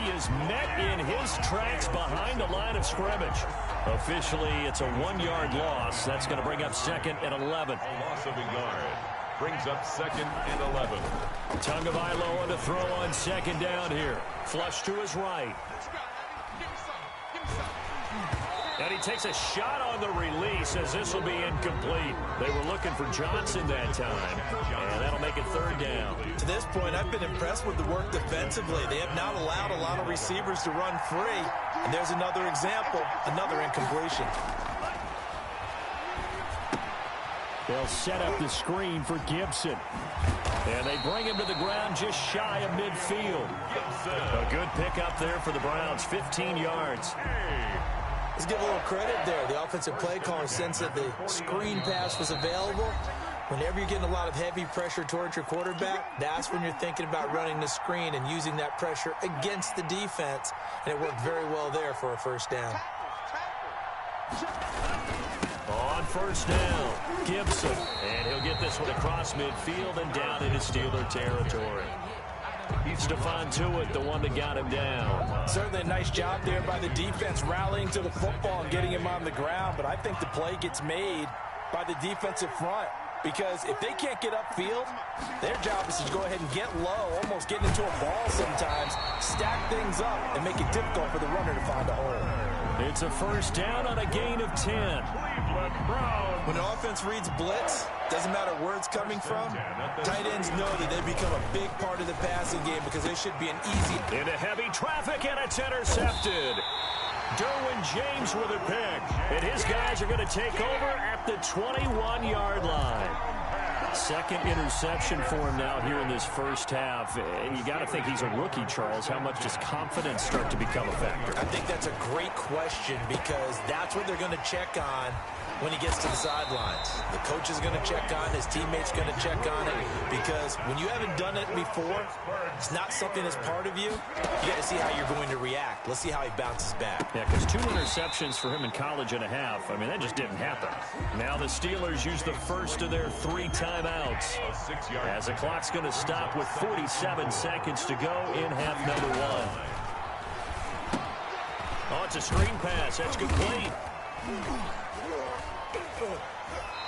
he is met in his tracks behind the line of scrimmage. Officially, it's a 1-yard loss. That's going to bring up 2nd and 11. Loss of a yard. Brings up 2nd and 11. Tagovailoa to throw on 2nd down here. Flush to his right. And he takes a shot on the release as this will be incomplete. They were looking for Johnson that time. And that'll make it 3rd down. To this point, I've been impressed with the work defensively. They have not allowed a lot of receivers to run free. And there's another example, another incompletion. They'll set up the screen for Gibson. And they bring him to the ground just shy of midfield. A good pickup there for the Browns, 15 yards. Let's give a little credit there. The offensive play caller sensed that the screen pass was available. Whenever you're getting a lot of heavy pressure towards your quarterback, that's when you're thinking about running the screen and using that pressure against the defense. And it worked very well there for a 1st down. On 1st down, Gibson. And he'll get this one across midfield and down into Steeler territory. Stephon Tuitt, the one that got him down. Certainly a nice job there by the defense rallying to the football and getting him on the ground. But I think the play gets made by the defensive front. Because if they can't get upfield, their job is to go ahead and get low, almost getting into a ball sometimes, stack things up, and make it difficult for the runner to find a hole. It's a 1st down on a gain of 10. When the offense reads blitz, doesn't matter where it's coming from, tight ends know that they become a big part of the passing game because they should be an easy... Into heavy traffic, and it's intercepted. Derwin James with a pick, and his guys are going to take over at the 21-yard line. 2nd interception for him now here in this 1st half. And you got to think he's a rookie, Charles. How much does confidence start to become a factor? I think that's a great question because that's what they're going to check on when he gets to the sidelines. The coach is going to check on, his teammates going to check on it, because when you haven't done it before, it's not something that's part of you. You got to see how you're going to react. Let's see how he bounces back. Yeah, because 2 interceptions for him in college and a half. I mean, that just didn't happen. Now the Steelers use the first of their 3 timeouts as the clock's going to stop with 47 seconds to go in half number 1. Oh, it's a screen pass. That's complete.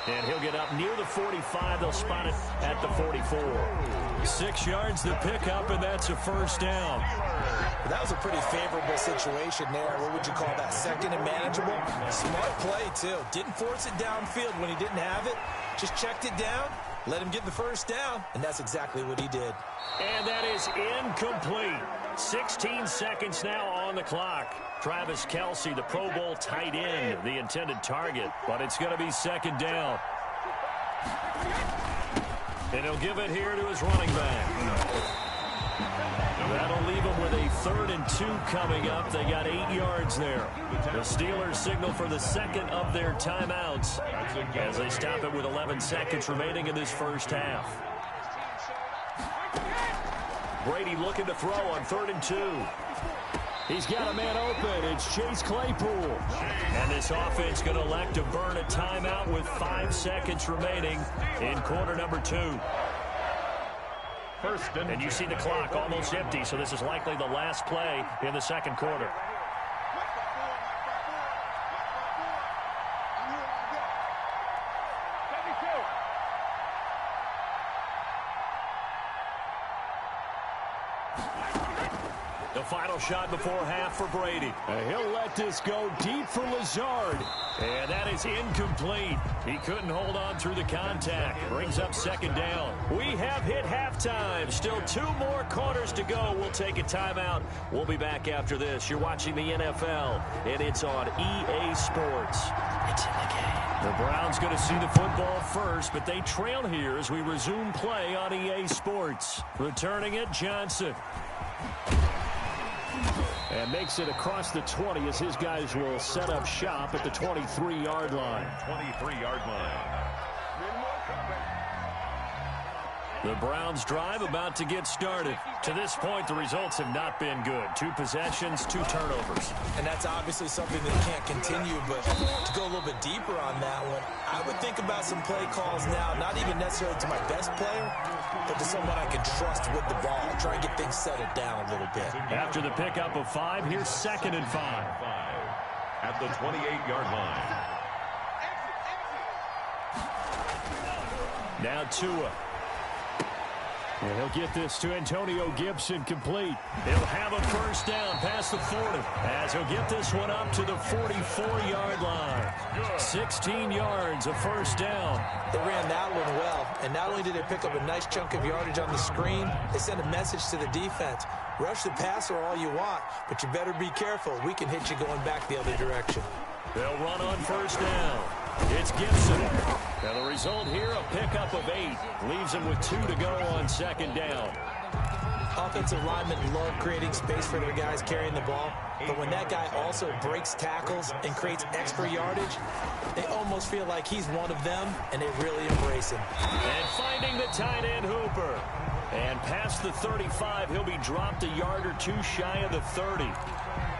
And he'll get up near the 45. They'll spot it at the 44. 6 yards to pick up, and that's a 1st down. Well, that was a pretty favorable situation there. What would you call that? 2nd and manageable? Smart play, too. Didn't force it downfield when he didn't have it. Just checked it down, let him get the 1st down, and that's exactly what he did. And that is incomplete. 16 seconds now on the clock. Travis Kelce, the Pro Bowl tight end, the intended target, but it's going to be 2nd down. And he'll give it here to his running back. That'll leave him with a 3rd and 2 coming up. They got 8 yards there. The Steelers signal for the 2nd of their timeouts as they stop it with 11 seconds remaining in this 1st half. Brady looking to throw on 3rd and 2. He's got a man open. It's Chase Claypool. And this offense going to elect to burn a timeout with 5 seconds remaining in quarter number 2. And you see the clock almost empty, so this is likely the last play in the 2nd quarter. The final shot before half for Brady. And he'll let this go deep for Lazard. And that is incomplete. He couldn't hold on through the contact. Brings up 2nd down. We have hit halftime. Still 2 more quarters to go. We'll take a timeout. We'll be back after this. You're watching the NFL, and it's on EA Sports. It's in the game. The Browns going to see the football first, but they trail here as we resume play on EA Sports. Returning it, Johnson. And makes it across the 20 as his guys will set up shop at the 23-yard line. 23-yard line. The The Browns drive about to get started. To this point, the results have not been good. 2 possessions, 2 turnovers. And that's obviously something that can't continue, but to go a little bit deeper on that one, I would think about some play calls now, not even necessarily to my best player, but to someone I can trust with the ball. Try and get things settled down a little bit. After the pickup of 5, here's 2nd and 5. At the 28-yard line. Now Tua. And he'll get this to Antonio Gibson complete. He'll have a first down past the 40 as he'll get this one up to the 44-yard line. 16 yards, a first down. They ran that one well, and not only did they pick up a nice chunk of yardage on the screen, they sent a message to the defense. Rush the passer all you want, but you better be careful. We can hit you going back the other direction. They'll run on first down. It's Gibson. Now the result here, a pickup of 8. Leaves him with 2 to go on 2nd down. Offensive linemen love creating space for their guys carrying the ball, but when that guy also breaks tackles and creates extra yardage, they almost feel like he's one of them, and they really embrace him. And finding the tight end Hooper. And past the 35, he'll be dropped a yard or 2 shy of the 30.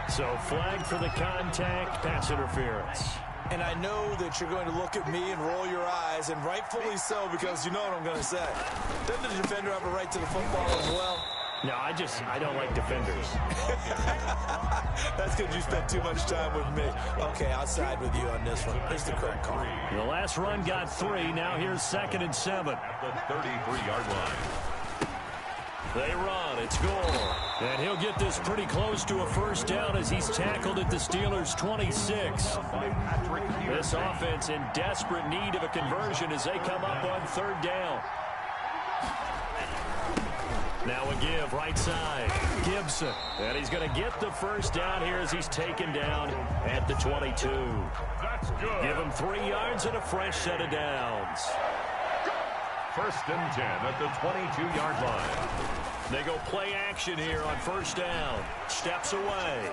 So flag for the contact, pass interference. And I know that you're going to look at me and roll your eyes, and rightfully so, because you know what I'm going to say. Doesn't the defender have a right to the football as well? No, I don't like defenders. That's because you spent too much time with me. Okay, I'll side with you on this one. Here's the correct call. The last run got 3. Now here's 2nd and 7. At the 33-yard line. They run. It's Gore. And he'll get this pretty close to a first down as he's tackled at the Steelers' 26. This offense in desperate need of a conversion as they come up on 3rd down. Now a give, right side. Gibson. And he's going to get the first down here as he's taken down at the 22. That's good. Give him 3 yards and a fresh set of downs. 1st and 10 at the 22-yard line. They go play action here on first down. Steps away.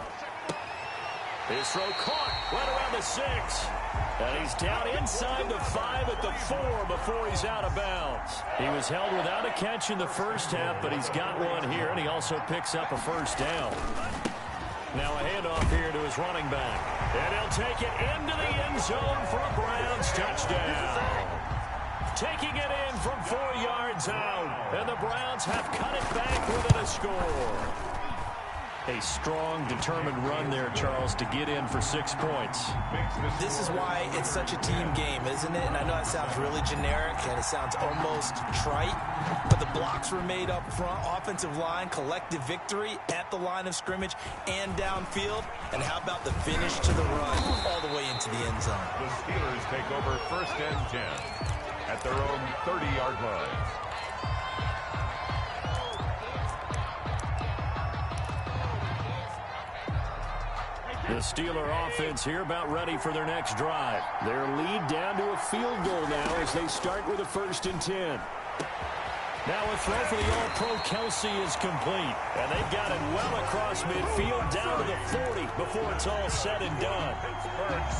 His throw caught right around the 6. And he's down inside the 5 at the 4 before he's out of bounds. He was held without a catch in the first half, but he's got one here, and he also picks up a first down. Now a handoff here to his running back. And he'll take it into the end zone for a Browns touchdown. Taking it in from 4 yards out. And the Browns have cut it back within a score. A strong, determined run there, Charles, to get in for 6 points. This is why it's such a team game, isn't it? And I know that sounds really generic, and it sounds almost trite, but the blocks were made up front, offensive line, collective victory at the line of scrimmage and downfield. And how about the finish to the run all the way into the end zone? The Steelers take over 1st and 10 at their own 30-yard line. The Steeler offense here about ready for their next drive. Their lead down to a field goal now as they start with a 1st and 10. Now a throw for the All-Pro Kelsey is complete. And they've got it well across midfield down to the 40 before it's all said and done.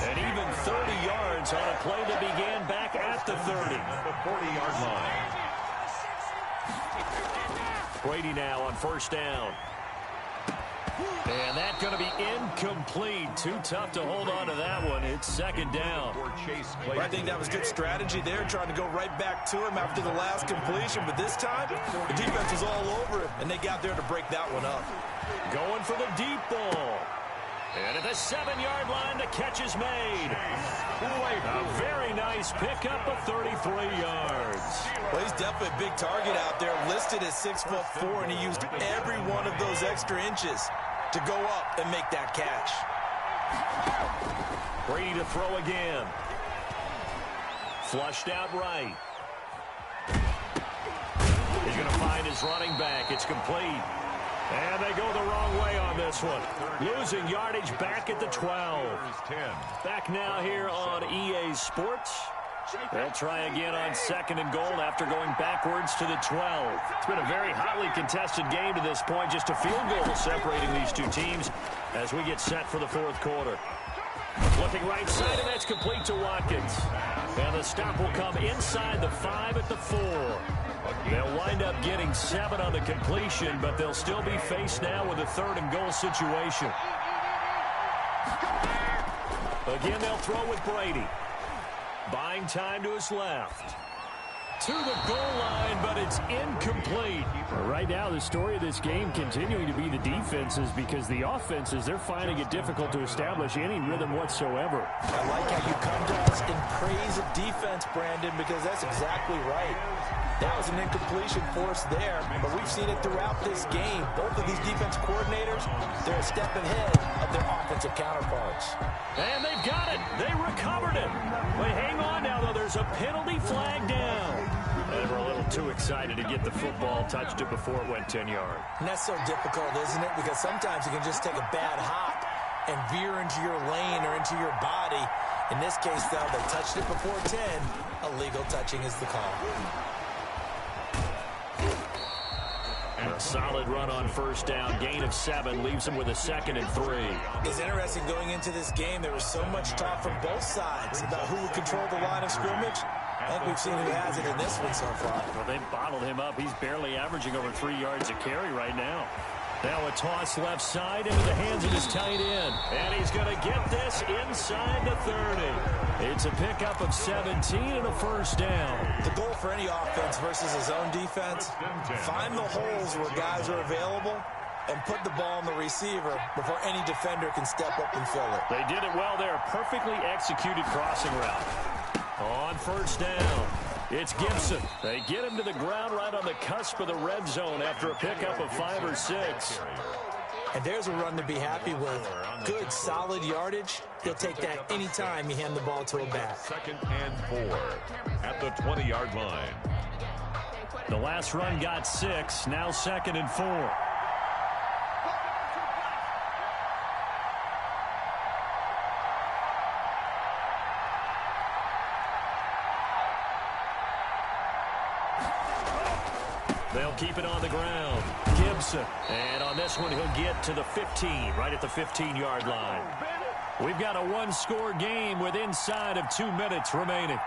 And even 30 yards on a play that began back at the 30. The 40-yard line. Brady now on first down. And that's going to be incomplete. Too tough to hold on to that one. It's 2nd down. I think that was good strategy there, trying to go right back to him after the last completion. But this time, the defense was all over him, and they got there to break that one up. Going for the deep ball. And at the 7-yard line, the catch is made. A very nice pickup of 33 yards. Well, he's definitely a big target out there, listed as 6'4", and he used every one of those extra inches to go up and make that catch. Brady to throw again. Flushed out right. He's going to find his running back. It's complete. And they go the wrong way on this one. Losing yardage back at the 12. Back now here on EA Sports. They'll try again on 2nd and goal after going backwards to the 12. It's been a very hotly contested game to this point. Just a field goal separating these two teams as we get set for the 4th quarter. Looking right side, and that's complete to Watkins. And the stop will come inside the 5 at the 4. They'll wind up getting 7 on the completion, but they'll still be faced now with a 3rd and goal situation. Again, they'll throw with Brady. Buying time to his left. To the goal line, but it's incomplete. Right now, the story of this game continuing to be the defenses, because the offenses, they're finding it difficult to establish any rhythm whatsoever. I like how you come to us in praise of defense, Brandon, because that's exactly right. That was an incompletion force there, but we've seen it throughout this game. Both of these defense coordinators, they're a step ahead of their offensive counterparts. And they've got it. They recovered it. But hang on now, though. There's a penalty flag down. And we're a little too excited to get the football, touched it before it went 10 yards. And that's so difficult, isn't it? Because sometimes you can just take a bad hop and veer into your lane or into your body. In this case, though, they touched it before 10. Illegal touching is the call. And a solid run on first down. Gain of 7 leaves them with a 2nd and 3. It's interesting going into this game. There was so much talk from both sides about who would control the line of scrimmage. I think we've seen who has it in this one so far. Well, they've bottled him up. He's barely averaging over 3 yards a carry right now. Now a toss left side into the hands of his tight end. And he's going to get this inside the 30. It's a pickup of 17 and a first down. The goal for any offense versus his own defense, find the holes where guys are available and put the ball on the receiver before any defender can step up and fill it. They did it well there. Perfectly executed crossing route. On first down, it's Gibson. They get him to the ground right on the cusp of the red zone after a pickup of 5 or 6. And there's a run to be happy with. Good, solid yardage. He'll take that anytime you hand the ball to a back. 2nd and 4 at the 20-yard line. The last run got 6, now 2nd and 4. They'll keep it on the ground. Gibson. And on this one, he'll get to the 15, right at the 15-yard line. We've got a one-score game with inside of 2 minutes remaining.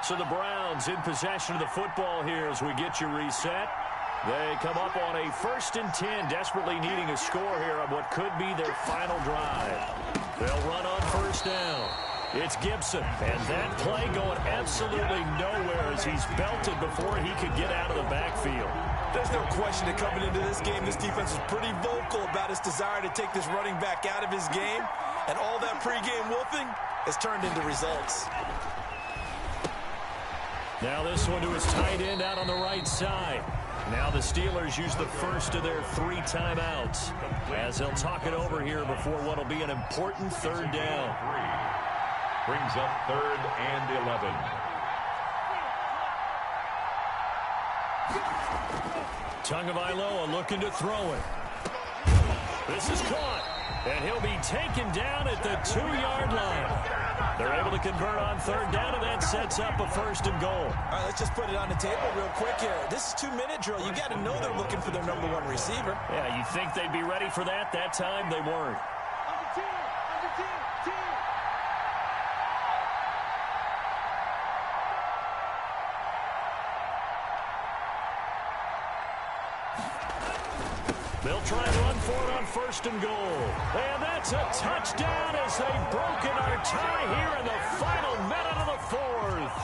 So the Browns in possession of the football here as we get you reset. They come up on a 1st and 10, desperately needing a score here on what could be their final drive. They'll run on first down. It's Gibson, and that play going absolutely nowhere as he's belted before he could get out of the backfield. There's no question that coming into this game, this defense is pretty vocal about its desire to take this running back out of his game, and all that pregame wolfing has turned into results. Now this one to his tight end out on the right side. Now the Steelers use the first of their 3 timeouts as they'll talk it over here before what will be an important 3rd down. Brings up 3rd and 11. Tagovailoa looking to throw it. This is caught, and he'll be taken down at the 2-yard line. They're able to convert on 3rd down, and that sets up a 1st and goal. All right, let's just put it on the table real quick here. This is 2-minute drill. You got to know they're looking for their number 1 receiver. Yeah, you think they'd be ready for that? That time they weren't. They'll try and run for it on 1st and goal. And that's a touchdown as they've broken our tie here in the final minute of the 4th.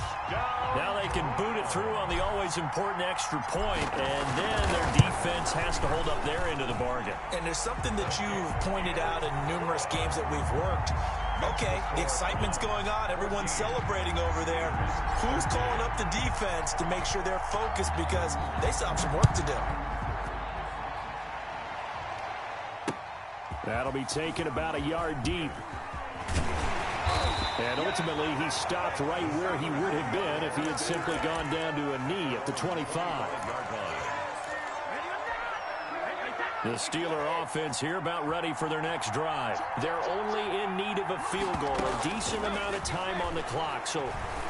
Now they can boot it through on the always important extra point, and then their defense has to hold up their end of the bargain. And there's something that you've pointed out in numerous games that we've worked. Okay, the excitement's going on. Everyone's celebrating over there. Who's calling up the defense to make sure they're focused because they still have some work to do? That'll be taken about a yard deep. And ultimately, he stopped right where he would have been if he had simply gone down to a knee at the 25. The Steeler offense here about ready for their next drive. They're only in need of a field goal, a decent amount of time on the clock. So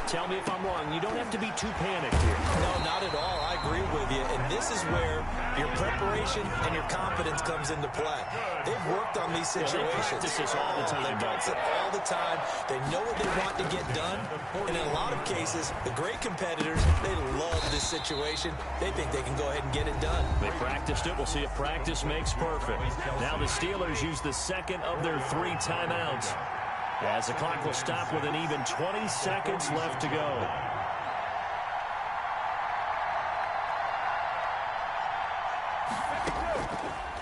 tell me if I'm wrong. You don't have to be too panicked here. No, not at all. I agree with you. And this is where your preparation and your confidence comes into play. They've worked on these situations. They practice this all the time. They practice it all the time. They know what they want to get done. And in a lot of cases, the great competitors, they love this situation. They think they can go ahead and get it done. They practiced it. We'll see if practice makes perfect. Now the Steelers use the second of their 3 timeouts, as the clock will stop with an even 20 seconds left to go.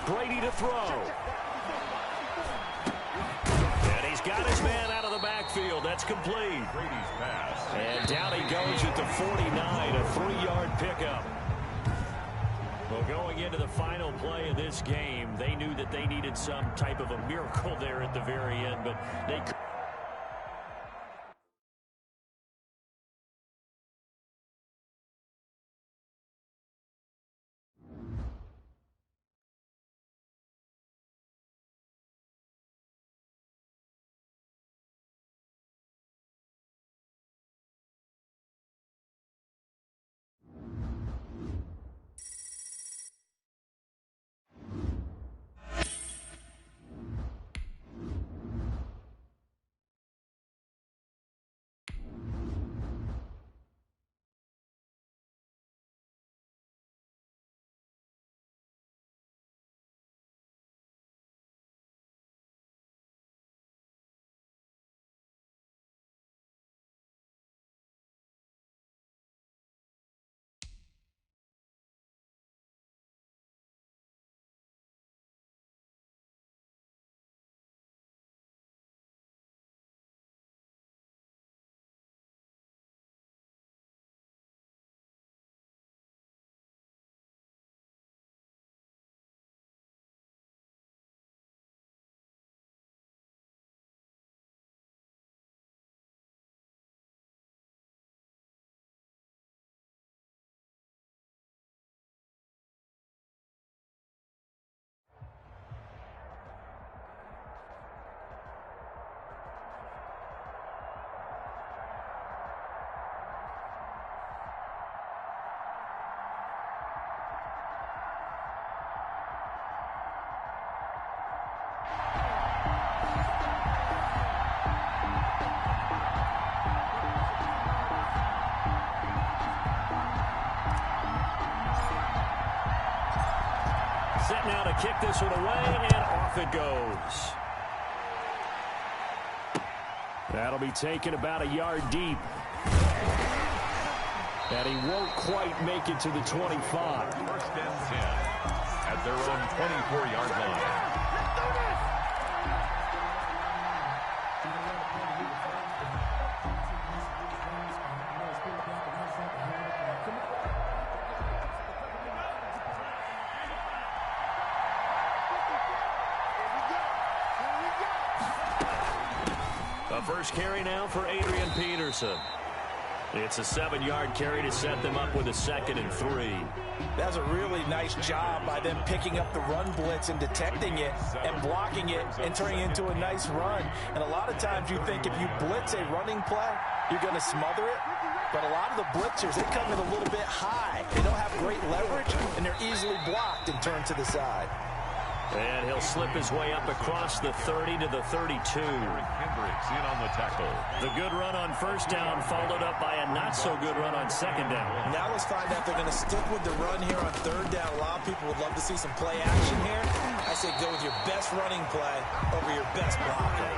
Brady to throw. And he's got his man out of the backfield. That's complete. Brady's pass. And down he goes at the 49, a 3-yard pickup. Well, going into the final play of this game, they knew that they needed some type of a miracle there at the very end, but they could. Set now to kick this one away, and off it goes. That'll be taken about a yard deep. And he won't quite make it to the 25. First and 10 at their own 24-yard line. First carry now for Adrian Peterson. It's a 7-yard carry to set them up with a 2nd and 3. That's a really nice job by them picking up the run blitz and detecting it and blocking it and turning it into a nice run. And a lot of times you think if you blitz a running play, you're going to smother it. But a lot of the blitzers, they come in a little bit high. They don't have great leverage, and they're easily blocked and turned to the side. And he'll slip his way up across the 30 to the 32. Hendricks in on the tackle. The good run on first down followed up by a not-so-good run on second down. Now let's find out if they're going to stick with the run here on third down. A lot of people would love to see some play action here. I say go with your best running play over your best blocker.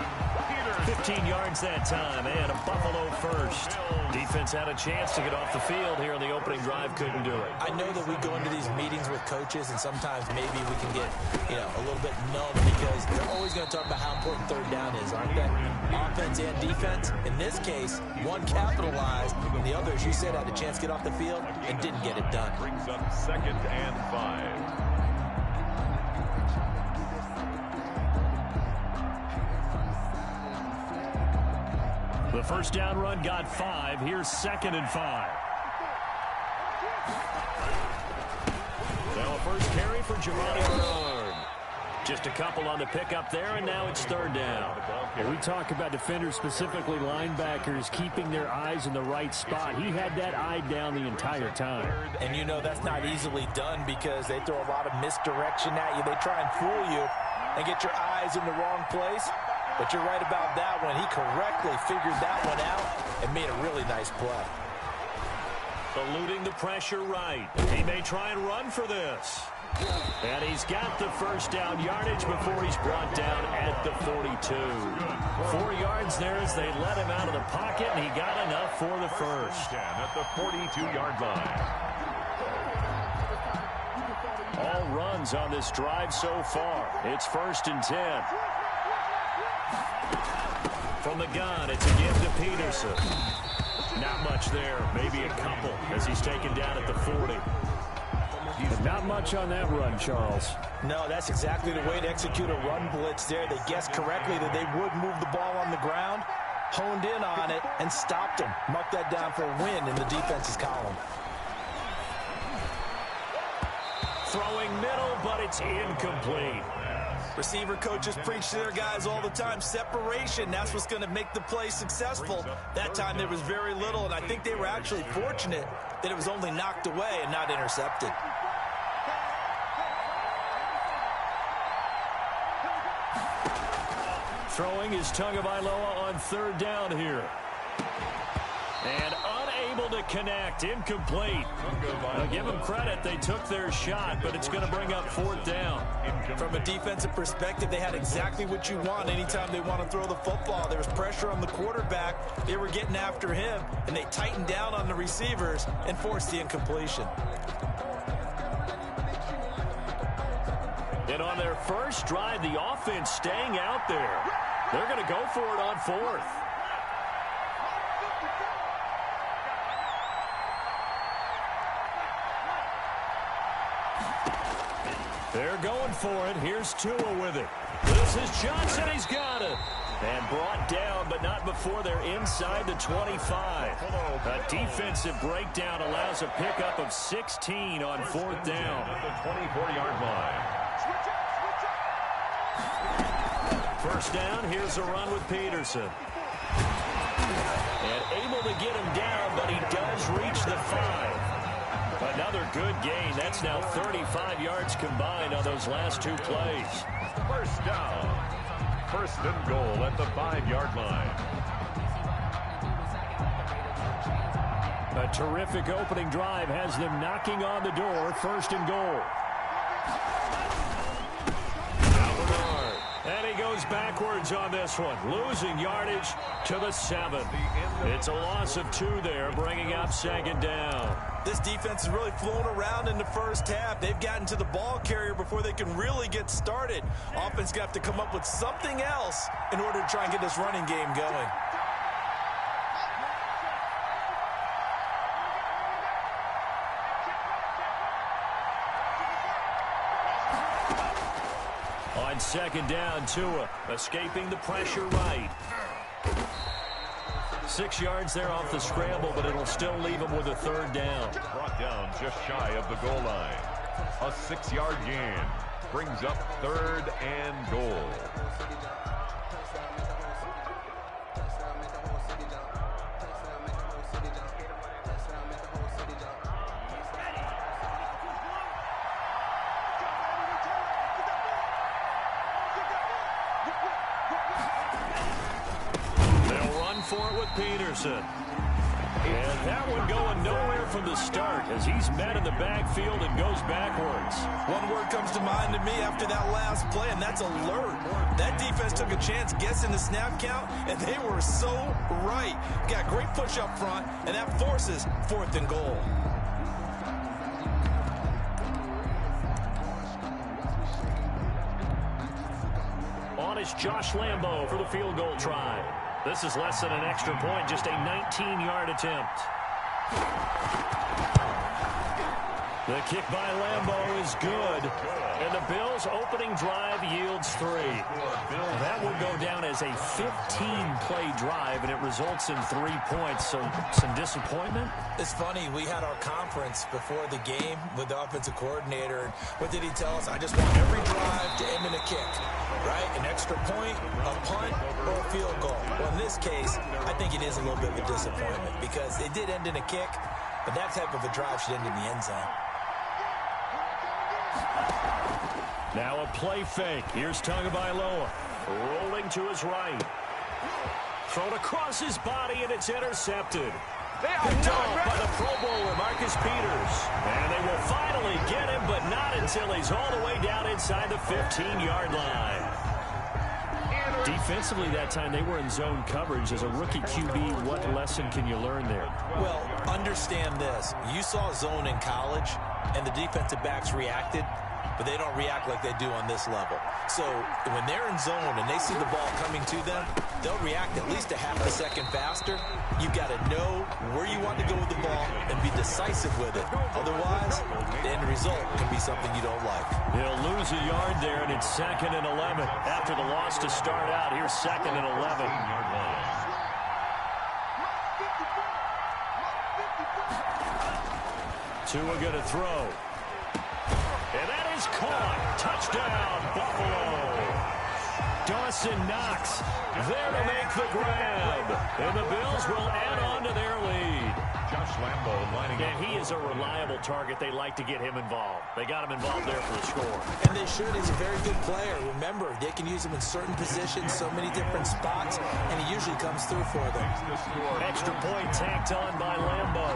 15 yards that time, and a Buffalo first. Defense had a chance to get off the field here in the opening drive, couldn't do it. I know that we go into these meetings with coaches, and sometimes maybe we can get, a little bit numb because they're always going to talk about how important third down is, aren't they? Offense and defense. In this case, one capitalized, and the other, as you said, had a chance to get off the field and didn't get it done. Brings up 2nd and 5. The first down run got 5. Here's 2nd and 5. Now a first carry for Giovanni Bernard. Just a couple on the pickup there, and now it's third down. We talk about defenders, specifically linebackers, keeping their eyes in the right spot. He had that eye down the entire time. And you know that's not easily done because they throw a lot of misdirection at you. They try and fool you and get your eyes in the wrong place. But you're right about that one. He correctly figured that one out and made a really nice play. Eluding the pressure right. He may try and run for this. And he's got the first down yardage before he's brought down at the 42. 4 yards there as they let him out of the pocket, and he got enough for the first. At the 42-yard line. All runs on this drive so far. It's 1st and 10. From the gun, it's a give to Peterson. Not much there, maybe a couple as he's taken down at the 40. And not much on that run, Charles. No, that's exactly the way to execute a run blitz there. They guessed correctly that they would move the ball on the ground, honed in on it, and stopped him. Mark that down for a win in the defense's column. Throwing middle, but it's incomplete. Receiver coaches preach to their guys all the time. Separation, that's what's going to make the play successful. That time there was very little, and I think they were actually fortunate that it was only knocked away and not intercepted. Throwing is Tagovailoa on 3rd down here. And unable to connect. Incomplete. Now give them credit. They took their shot, but it's going to bring up 4th down. From a defensive perspective, they had exactly what you want anytime they want to throw the football. There was pressure on the quarterback. They were getting after him, and they tightened down on the receivers and forced the incompletion. And on their first drive, the offense staying out there. They're going to go for it on 4th. They're going for it. Here's Tua with it. This is Johnson. He's got it. And brought down, but not before they're inside the 25. A defensive breakdown allows a pickup of 16 on 4th down. At the 24-yard line. 1st down, here's a run with Peterson. And able to get him down, but he does reach the 5. Another good gain. That's now 35 yards combined on those last 2 plays. 1st down. 1st and goal at the 5-yard line. A terrific opening drive has them knocking on the door. 1st and goal. And he goes backwards on this one, losing yardage to the 7. It's a loss of 2 there, bringing up 2nd down. This defense is really flown around in the first half. They've gotten to the ball carrier before they can really get started. Offense got to come up with something else in order to try and get this running game going. On 2nd down, Tua escaping the pressure right. 6 yards there off the scramble, but it'll still leave him with a 3rd down. Brought down just shy of the goal line. A 6-yard gain brings up 3rd and goal. For it with Peterson. And that one going nowhere from the start as he's met in the backfield and goes backwards. One word comes to mind to me after that last play, and that's alert. That defense took a chance guessing the snap count, and they were so right. Got great push up front, and that forces 4th and goal. On is Josh Lambo for the field goal try. This is less than an extra point, just a 19-yard attempt. The kick by Lambo is good. And the Bills' opening drive yields 3. That will go down as a 15-play drive, and it results in 3 points. So some disappointment? It's funny. We had our conference before the game with the offensive coordinator. What did he tell us? I just want every drive to end in a kick. extra point, a punt, or a field goal. Well, in this case, I think it is a little bit of a disappointment because it did end in a kick, but that type of a drive should end in the end zone. Now a play fake. Here's Tagovailoa rolling to his right. Thrown across his body, and it's intercepted. Picked off by the Pro Bowler, Marcus Peters. And they will finally get him, but not until he's all the way down inside the 15-yard line. Defensively that time, they were in zone coverage. As a rookie QB, what lesson can you learn there? Well, understand this. You saw zone in college, and the defensive backs reacted, but they don't react like they do on this level. So when they're in zone and they see the ball coming to them, they'll react at least a half a second faster. You've got to know where you want to go with the ball and be decisive with it. Otherwise, the end result can be something you don't like. He'll lose a yard there, and it's 2nd and 11. After the loss to start out, here's 2nd and 11. Tua going to throw. And that is caught. Touchdown, Buffalo. Dawson Knox there to make the grab. And the Bills will add on to their lead. Josh Lambo lining up. And he is a reliable target. They like to get him involved. They got him involved there for the score. And they should. He's a very good player. Remember, they can use him in certain positions, so many different spots, and he usually comes through for them. Extra point tacked on by Lambo.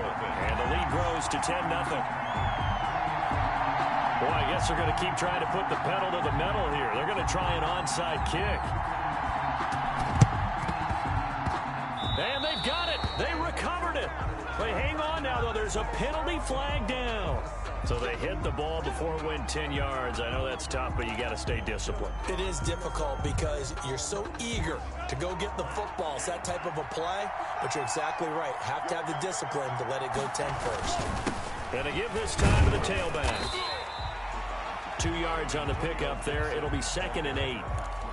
And the lead grows to 10-0. Boy, I guess they're going to keep trying to put the pedal to the metal here. They're going to try an onside kick. And they've got it. They recovered it. They hang on now, though. There's a penalty flag down. So they hit the ball before it went 10 yards. I know that's tough, but you got to stay disciplined. It is difficult because you're so eager to go get the football. It's that type of a play, but you're exactly right. Have to have the discipline to let it go 10 first. And to give this time to the tailback. 2 yards on the pickup there. It'll be 2nd and 8.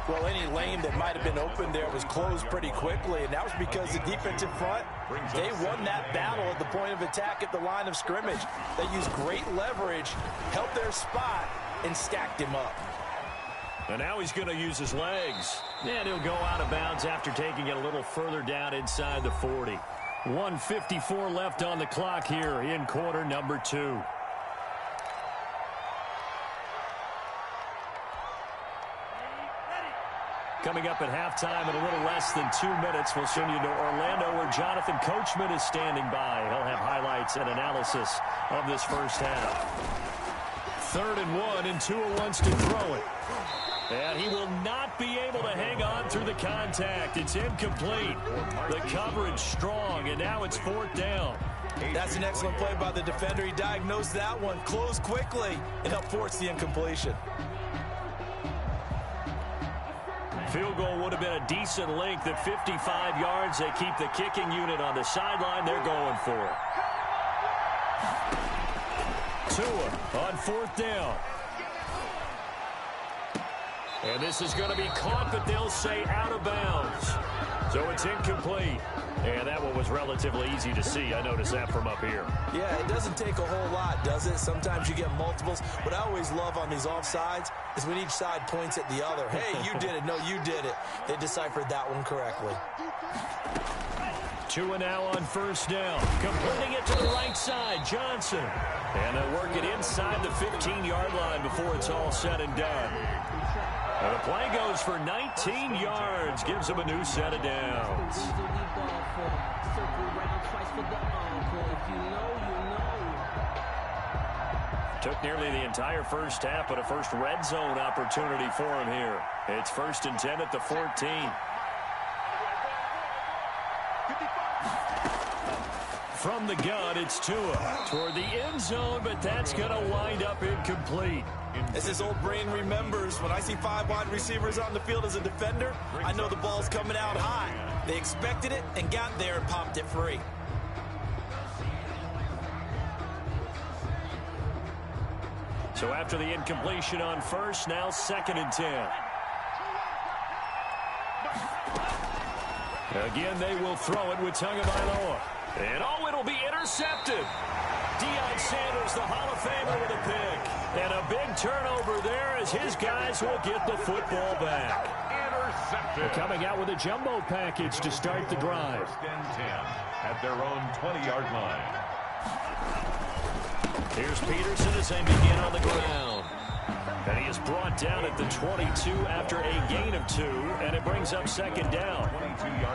Well, any lane that might have been open there was closed pretty quickly, and that was because the defensive front, they won that battle at the point of attack at the line of scrimmage. They used great leverage, held their spot, and stacked him up. And now he's going to use his legs. And he'll go out of bounds after taking it a little further down inside the 40. 1:54 left on the clock here in quarter number 2. Coming up at halftime in a little less than 2 minutes, we'll send you to Orlando where Jonathan Coachman is standing by. He'll have highlights and analysis of this first half. 3rd and 1, and Tua wants to throw it. And he will not be able to hang on through the contact. It's incomplete. The coverage strong, and now it's 4th down. That's an excellent play by the defender. He diagnosed that one, closed quickly, and helped force the incompletion. Field goal would have been a decent length at 55 yards. They keep the kicking unit on the sideline. They're going for it. Tua on 4th down. And this is going to be caught, but they'll say out of bounds. So it's incomplete. And that one was relatively easy to see. I noticed that from up here. Yeah, it doesn't take a whole lot, does it? Sometimes you get multiples. What I always love on these offsides is when each side points at the other. Hey, you did it. No, you did it. They deciphered that one correctly. Tua now on 1st down. Completing it to the right side, Johnson. And they'll work it inside the 15-yard line before it's all said and done. And the play goes for 19 yards. Gives them a new set of downs. Took nearly the entire first half, but a first red zone opportunity for him here. It's 1st and 10 at the 14. From the gun, it's Tua toward the end zone, but that's going to wind up incomplete. As this old brain remembers, when I see 5 wide receivers on the field as a defender, I know the ball's coming out high. They expected it and got there and popped it free. So after the incompletion on 1st, now 2nd and 10. Again, they will throw it with Tagovailoa. And oh, it'll be intercepted. Deion Sanders, the Hall of Famer, with a pick. And a big turnover there as his guys will get the football back. Intercepted. Coming out with a jumbo package to start the drive. First and 10 at their own 20-yard line. Here's Peterson as they begin on the ground. And he is brought down at the 22 after a gain of 2, and it brings up second down.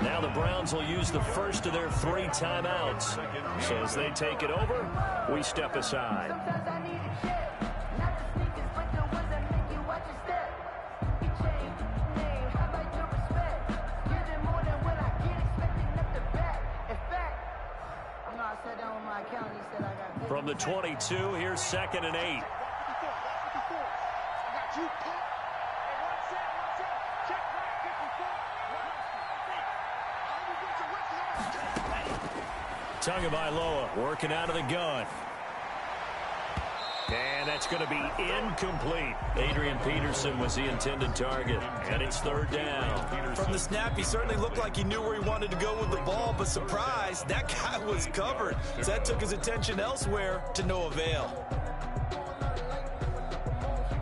Now the Browns will use the first of their 3 timeouts. So as they take it over, we step aside. From the 22, here's second and 8. Tagovailoa working out of the gun. And that's going to be incomplete. Adrian Peterson was the intended target. And it's third down. From the snap, he certainly looked like he knew where he wanted to go with the ball, but surprise, that guy was covered. So that took his attention elsewhere to no avail.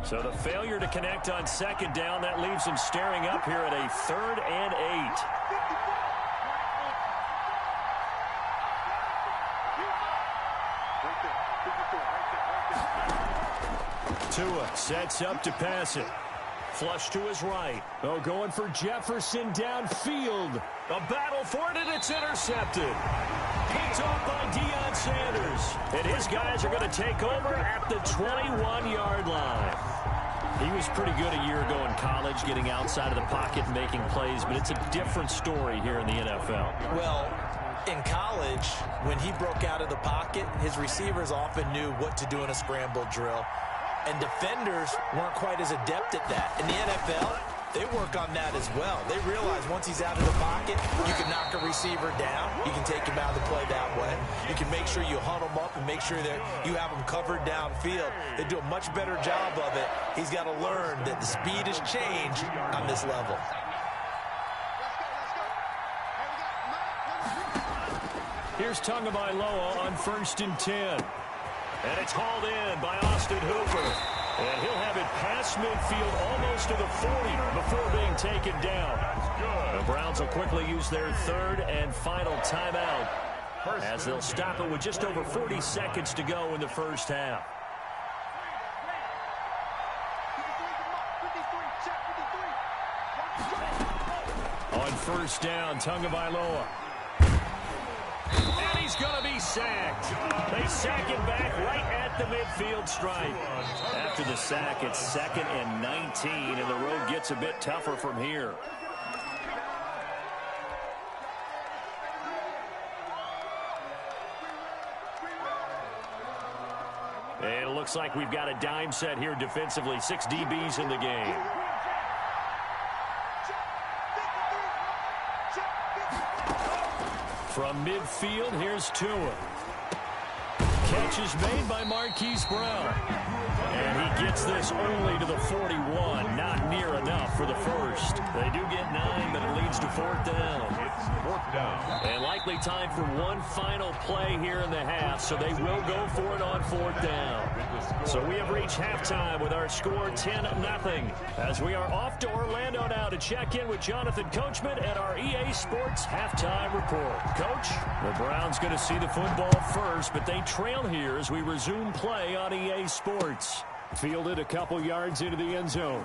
So the failure to connect on second down, that leaves him staring up here at a third and 8. Tua sets up to pass it. Flush to his right. Oh, going for Jefferson downfield. A battle for it, and it's intercepted. Picked off by Deion Sanders. And his guys are going to take over at the 21-yard line. He was pretty good a year ago in college, getting outside of the pocket and making plays, but it's a different story here in the NFL. Well, in college, when he broke out of the pocket, his receivers often knew what to do in a scramble drill. And defenders weren't quite as adept at that. In the NFL, they work on that as well. They realize once he's out of the pocket, you can knock a receiver down. You can take him out of the play that way. You can make sure you hunt him up and make sure that you have him covered downfield. They do a much better job of it. He's got to learn that the speed has changed on this level. Here's Tagovailoa on first and 10. And it's hauled in by Austin Hooper. And he'll have it past midfield almost to the 40 before being taken down. The Browns will quickly use their third and final timeout as they'll stop it with just over 40 seconds to go in the first half. On first down, Tagovailoa. And he's going to be sacked. They sack him back right at the midfield stripe. After the sack, it's second and 19, and the road gets a bit tougher from here. And it looks like we've got a dime set here defensively. 6 DBs in the game. From midfield, here's Tua. Catch is made by Marquise Brown. And he gets this only to the 41. Not near enough for the first. They do get 9, but it leads to fourth down. It's fourth down. And likely time for one final play here in the half, so they will go for it on fourth down. So we have reached halftime with our score 10-0. As we are off to Orlando now to check in with Jonathan Coachman at our EA Sports halftime report. Coach, the Browns going to see the football first, but they trail here as we resume play on EA Sports. Fielded a couple yards into the end zone.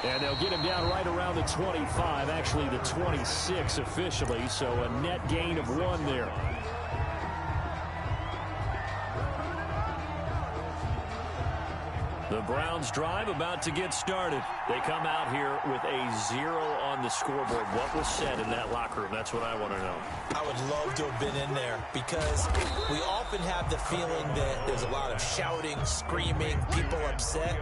And they'll get him down right around the 25, actually the 26 officially, so a net gain of 1 there. The Browns drive about to get started. They come out here with a 0 on the scoreboard. What was said in that locker room? That's what I want to know. I would love to have been in there because we often have the feeling that there's a lot of shouting, screaming, people upset.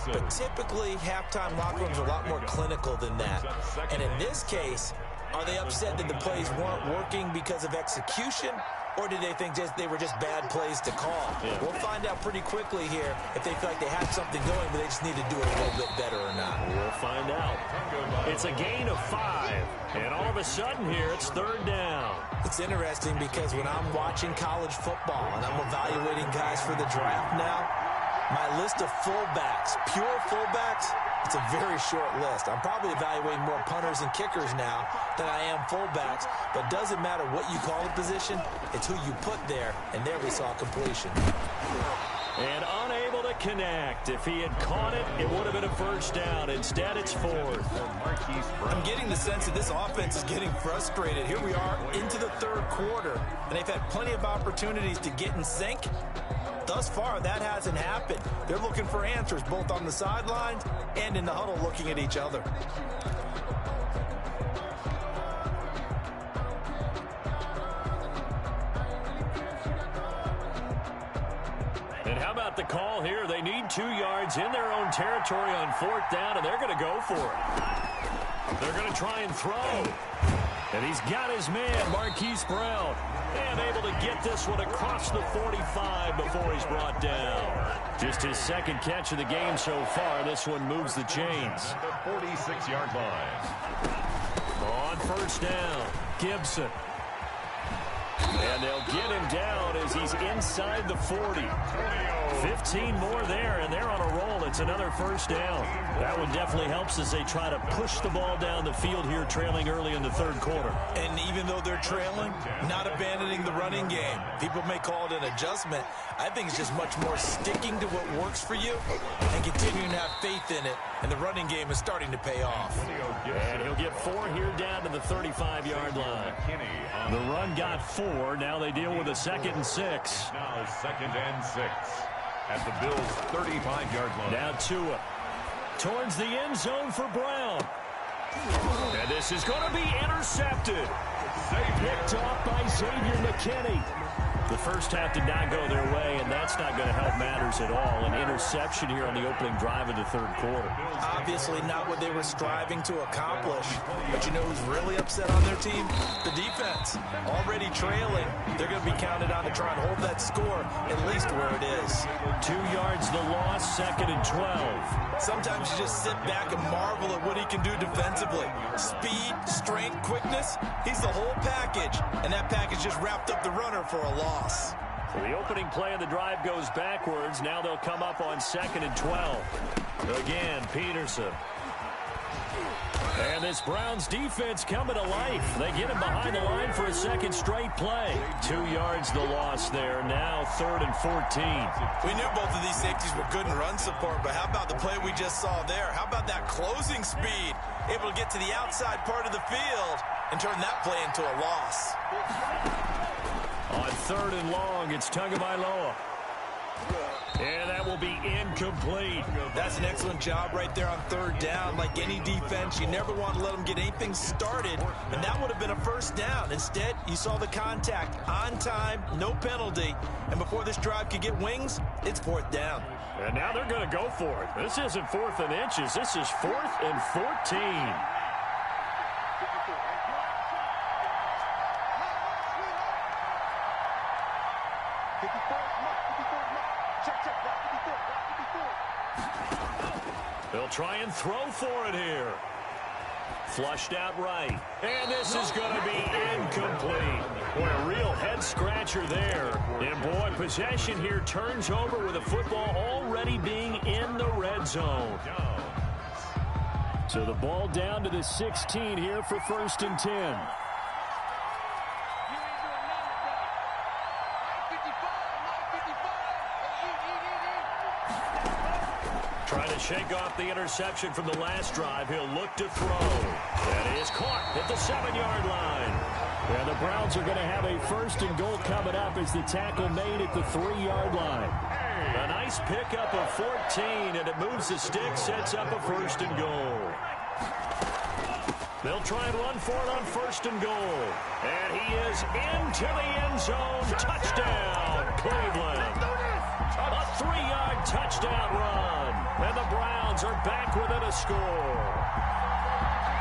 But typically, halftime locker rooms are a lot more clinical than that. And in this case, are they upset that the plays weren't working because of execution? Or did they think they were just bad plays to call? Yeah. We'll find out pretty quickly here if they feel like they had something going, but they just need to do it a little bit better or not. We'll find out. It's a gain of 5. And all of a sudden here, it's third down. It's interesting because when I'm watching college football and I'm evaluating guys for the draft now, My list of fullbacks, pure fullbacks, it's a very short list. I'm probably evaluating more punters and kickers now than I am fullbacks, but doesn't matter what you call the position, it's who you put there, and there we saw completion. And unable to connect. If he had caught it, it would have been a first down. Instead, it's fourth. I'm getting the sense that this offense is getting frustrated. Here we are into the third quarter, and they've had plenty of opportunities to get in sync. Thus far, that hasn't happened. They're looking for answers both on the sidelines and in the huddle looking at each other. And how about the call here? They need 2 yards in their own territory on fourth down, and they're going to go for it. They're going to try and throw. And he's got his man, Marquise Brown. And able to get this one across the 45 before he's brought down. Just his second catch of the game so far. This one moves the chains. The 46-yard line. On first down, Gibson. And they'll get him down as he's inside the 40. 15 more there, and they're on a roll. It's another first down. That one definitely helps as they try to push the ball down the field here, trailing early in the third quarter. And even though they're trailing, not abandoning the running game. People may call it an adjustment. I think it's just much more sticking to what works for you and continuing to have faith in it. And the running game is starting to pay off. And he'll get 4 here down to the 35-yard line. The run got 4. Now they deal with a 2nd and 6. Now 2nd and 6 at the Bills' 35-yard line. Now Tua towards the end zone for Brown. And this is going to be intercepted. Picked off by Xavier McKinney. The first half did not go their way, and that's not going to help matters at all. An interception here on the opening drive of the third quarter. Obviously not what they were striving to accomplish. But you know who's really upset on their team? The defense. Already trailing. They're going to be counted on to try and hold that score at least where it is. 2 yards the loss, 2nd and 12. Sometimes you just sit back and marvel at what he can do defensively. Speed, strength, quickness. He's the whole package. And that package just wrapped up the runner for a loss. So the opening play of the drive goes backwards. Now they'll come up on 2nd and 12. Again, Peterson. And this Browns defense coming to life. They get him behind the line for a second straight play. 2 yards the loss there. Now 3rd and 14. We knew both of these safeties were good in run support, but how about the play we just saw there? How about that closing speed? Able to get to the outside part of the field and turn that play into a loss. On 3rd and long, it's Tagovailoa. And that will be incomplete. That's an excellent job right there on 3rd down. Like any defense, you never want to let them get anything started, and that would have been a first down. Instead, you saw the contact on time, no penalty, and before this drive could get wings, it's 4th down. And now they're going to go for it. This isn't 4th and inches. This is 4th and 14. They'll try and throw for it here. Flushed out right. And this is going to be incomplete. What a real head-scratcher there. And, boy, possession here turns over with the football already being in the red zone. So the ball down to the 16 here for 1st and 10. Trying to shake off the interception from the last drive. He'll look to throw. That is caught at the 7-yard line. And the Browns are going to have a 1st and goal coming up as the tackle made at the 3-yard line. A nice pickup of 14, and it moves the stick, sets up a 1st and goal. They'll try and run for it on 1st and goal. And he is into the end zone. Touchdown, Cleveland. A 3-yard touchdown run. And the Browns are back within a score.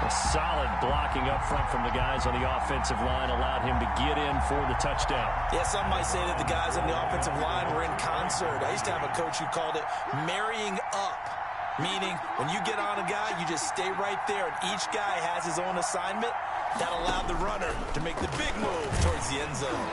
A solid blocking up front from the guys on the offensive line allowed him to get in for the touchdown. Yeah, some might say that the guys on the offensive line were in concert. I used to have a coach who called it marrying up, meaning when you get on a guy, you just stay right there, and each guy has his own assignment. That allowed the runner to make the big move towards the end zone.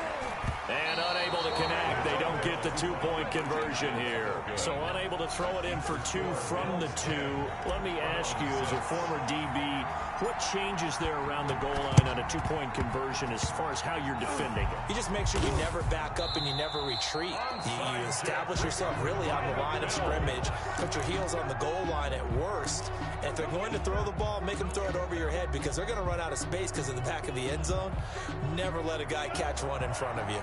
And unable to connect. They don't get get the two-point conversion here. So unable to throw it in for two from the two. Let me ask you, as a former DB, what changes there around the goal line on a two-point conversion as far as how you're defending it? You just make sure you never back up and you never retreat. You establish yourself really on the line of scrimmage, put your heels on the goal line at worst, and if they're going to throw the ball, make them throw it over your head because they're going to run out of space because of the back of the end zone. Never let a guy catch one in front of you.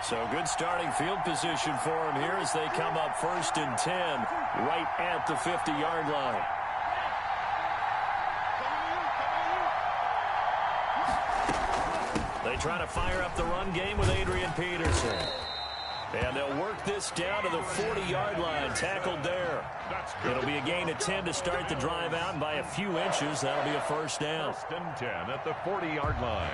So good starting field position for him here as they come up 1st and 10 right at the 50-yard line. They try to fire up the run game with Adrian Peterson. And they'll work this down to the 40-yard line, tackled there. It'll be a gain of 10 to start the drive out, and by a few inches, that'll be a first down. 1st and 10 at the 40-yard line.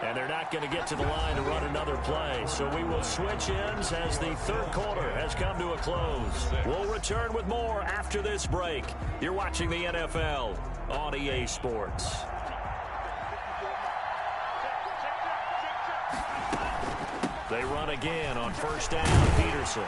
And they're not going to get to the line to run another play. So we will switch ends as the third quarter has come to a close. We'll return with more after this break. You're watching the NFL on EA Sports. They run again on 1st down. Peterson.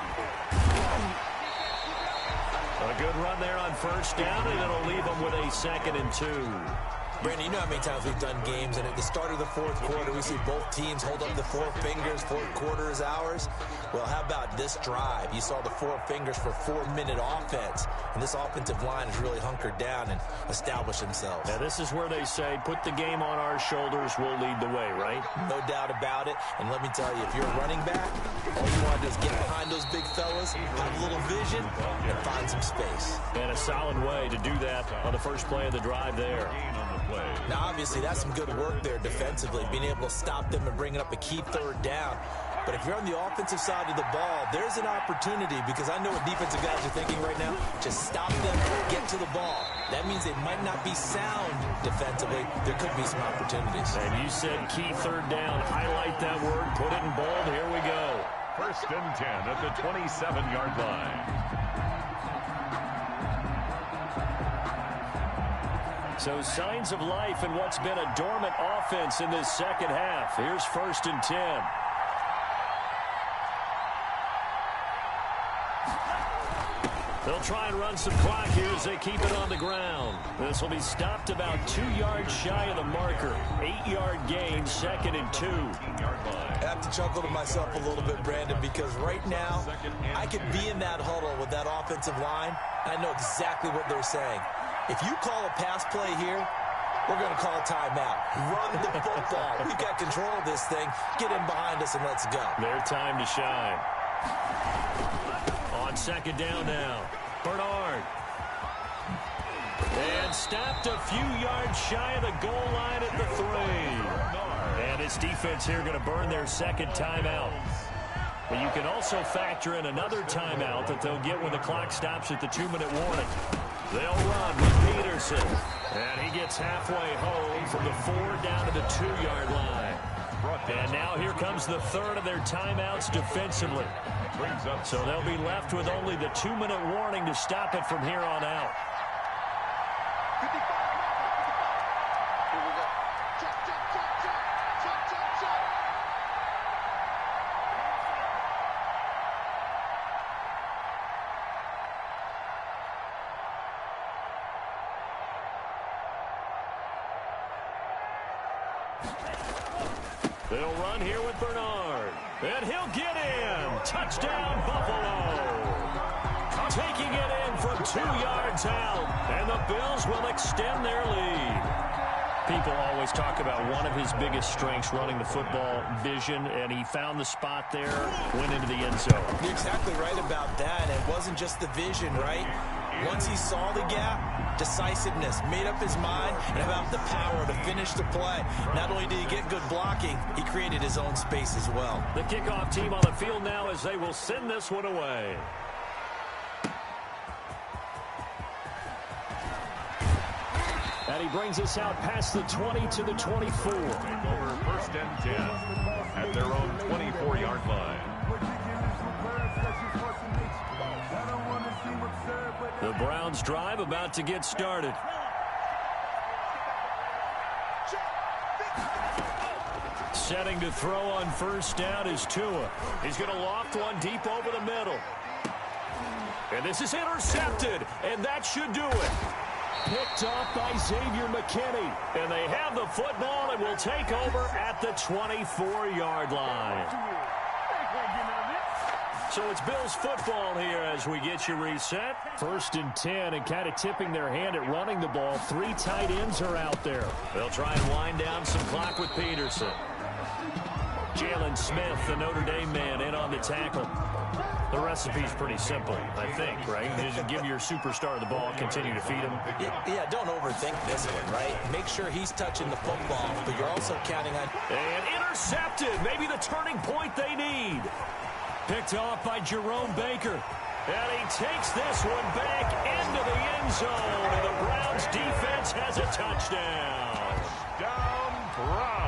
A good run there on 1st down, and it'll leave them with a 2nd and 2. Brandon, you know how many times we've done games, and at the start of the 4th quarter, we see both teams hold up the 4 fingers, 4th quarter is ours. Well, how about this drive? You saw the 4 fingers for 4-minute offense, and this offensive line has really hunkered down and established themselves. Now, this is where they say, put the game on our shoulders, we'll lead the way, right? No doubt about it, and let me tell you, if you're a running back, all you want to do is get behind those big fellas, have a little vision, and find some space. And a solid way to do that on the first play of the drive there. Now, obviously, that's some good work there defensively, being able to stop them and bringing up a key 3rd down. But if you're on the offensive side of the ball, there's an opportunity, because I know what defensive guys are thinking right now. Just stop them, get to the ball. That means they might not be sound defensively. There could be some opportunities. And you said key 3rd down. Highlight that word. Put it in bold. Here we go. 1st and 10 at the 27-yard line. So signs of life in what's been a dormant offense in this second half. Here's 1st and 10. They'll try and run some clock here as they keep it on the ground. This will be stopped about 2 yards shy of the marker. 8-yard gain, 2nd and 2. I have to chuckle to myself a little bit, Brandon, because right now I could be in that huddle with that offensive line. I know exactly what they're saying. If you call a pass play here, we're going to call a timeout. Run the football. We've got control of this thing. Get in behind us and let's go. Their time to shine. On 2nd down now, Bernard. And stopped a few yards shy of the goal line at the 3. And this defense here going to burn their 2nd timeout. But you can also factor in another timeout that they'll get when the clock stops at the 2-minute warning. They'll run with Peterson. And he gets halfway home from the 4 down to the 2-yard line. And now here comes the 3rd of their timeouts defensively. So they'll be left with only the 2-minute warning to stop it from here on out. They'll run here with Bernard. And he'll get in. Touchdown, Buffalo. Taking it in from 2 yards out. And the Bills will extend their lead. People always talk about one of his biggest strengths, running the football, vision, and he found the spot there, went into the end zone. You're exactly right about that. It wasn't just the vision, right? Once he saw the gap, decisiveness, made up his mind, and about the power to finish the play. Not only did he get good blocking, he created his own space as well. The kickoff team on the field now as they will send this one away. And he brings us out past the 20 to the 24. Over 1st and 10 at their own 24-yard line. The Browns drive about to get started. Setting to throw on first down is Tua. He's going to loft one deep over the middle. And this is intercepted, and that should do it. Picked off by Xavier McKinney. And they have the football and will take over at the 24-yard line. So it's Bills football here as we get you reset. 1st and 10, and kind of tipping their hand at running the ball. 3 tight ends are out there. They'll try and wind down some clock with Peterson. Jalen Smith, the Notre Dame man, in on the tackle. The recipe's pretty simple, I think, right? Just give your superstar the ball, continue to feed him. Yeah, don't overthink this one, right? Make sure he's touching the football, but you're also counting on... And intercepted, maybe the turning point they need. Picked off by Jerome Baker. And he takes this one back into the end zone. And the Browns defense has a touchdown. Down Brown.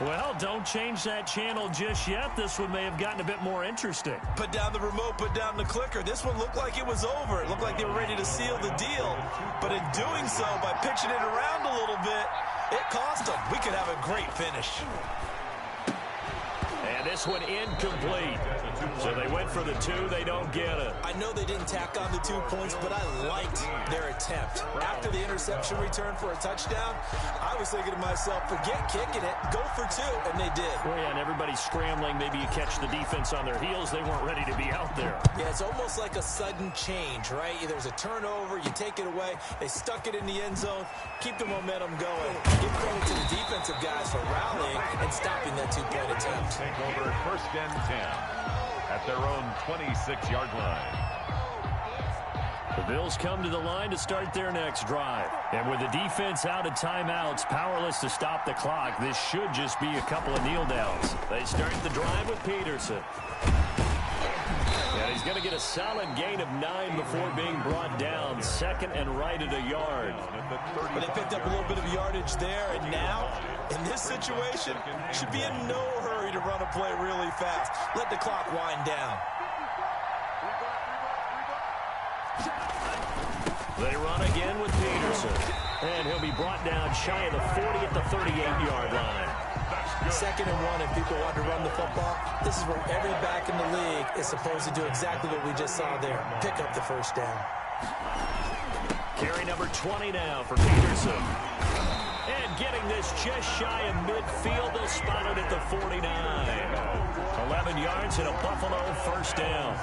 Well, don't change that channel just yet. This one may have gotten a bit more interesting. Put down the remote, put down the clicker. This one looked like it was over. It looked like they were ready to seal the deal. But in doing so, by pitching it around a little bit, it cost them. We could have a great finish. And this one incomplete. So they went for the 2. They don't get it. I know they didn't tack on the 2 points, but I liked their attempt. After the interception return for a touchdown, I was thinking to myself, forget kicking it, go for 2, and they did. Well, yeah, and everybody's scrambling. Maybe you catch the defense on their heels. They weren't ready to be out there. Yeah, it's almost like a sudden change, right? There's a turnover, you take it away, they stuck it in the end zone, keep the momentum going. Give credit to the defensive guys for rallying and stopping that 2-point attempt. Take over 1st and 10 at their own 26-yard line. The Bills come to the line to start their next drive. And with the defense out of timeouts, powerless to stop the clock, this should just be a couple of kneel downs. They start the drive with Peterson. And he's going to get a solid gain of 9 before being brought down. 2nd and right at a yard. But they picked up a little bit of yardage there, and now, in this situation, should be in no hurry to run a play really fast. Let the clock wind down. They run again with Peterson. And he'll be brought down shy of the 40 at the 38-yard line. 2nd and 1, and people want to run the football. This is where every back in the league is supposed to do exactly what we just saw there. Pick up the 1st down. Carry number 20 now for Peterson. And getting this just shy of midfield. They'll spot it at the 49. 11 yards and a Buffalo 1st down.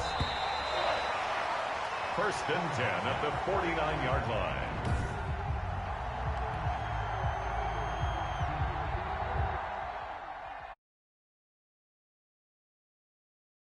1st and 10 at the 49-yard line.